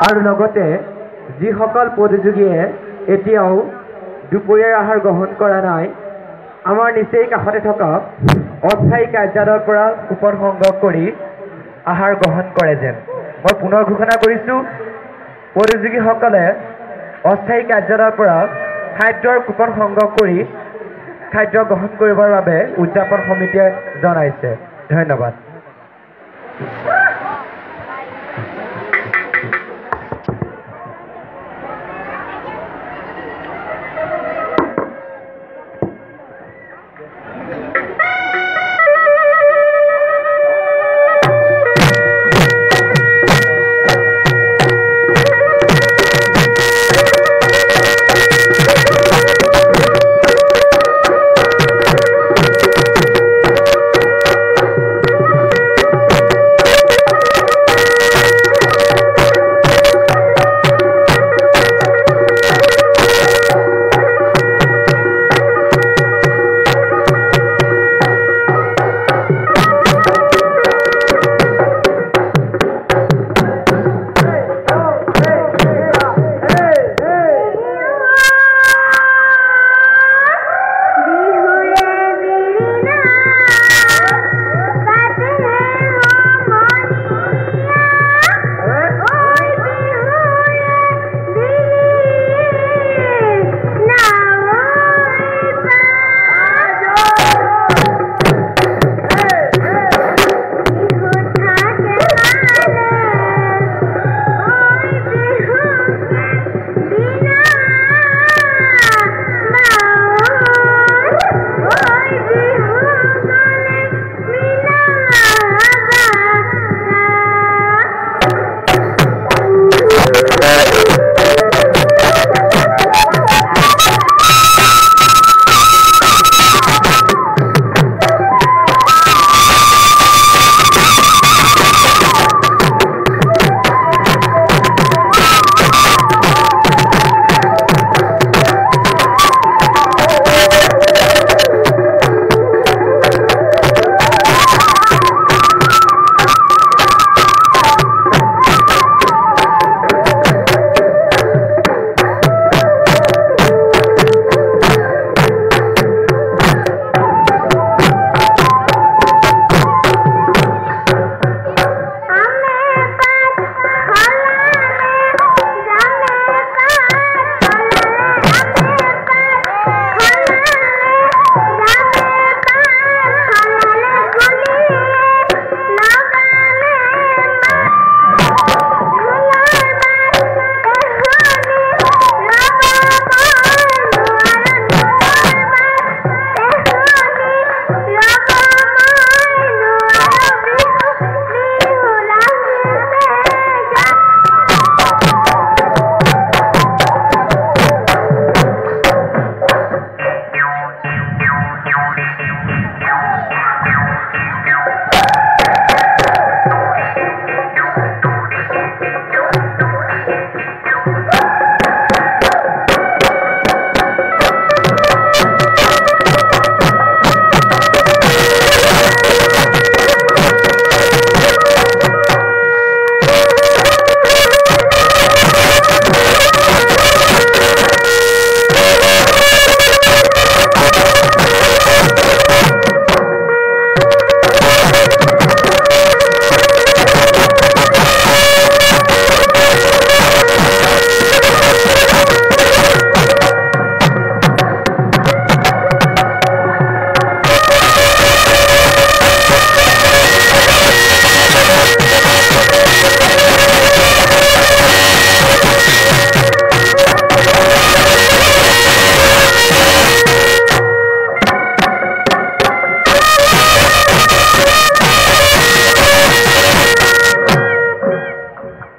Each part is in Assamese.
আৰু লগতে যিসকল প্ৰতিযোগীয়ে এতিয়াও দুপৰীয়াৰ আহাৰ গ্ৰহণ কৰা নাই আমাৰ নিচেই কাষতে থকা অস্থায়ী কাৰ্যালয়ৰ পৰা কুপন সংগ্ৰহ কৰি আহাৰ গ্ৰহণ কৰে যেন মই পুনৰ ঘোষণা কৰিছোঁ প্ৰতিযোগীসকলে অস্থায়ী কাৰ্যালয়ৰ পৰা খাদ্যৰ কুপন সংগ্ৰহ কৰি খাদ্য গ্ৰহণ কৰিবৰ বাবে উদযাপন সমিতিয়ে জনাইছে ধন্যবাদ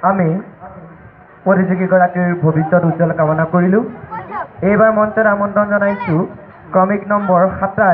আমি প্ৰতিযোগীগৰাকীৰ ভৱিষ্যত উজ্জ্বল কামনা কৰিলোঁ এইবাৰ মঞ্চত আমন্ত্ৰণ জনাইছোঁ ক্ৰমিক নম্বৰ 27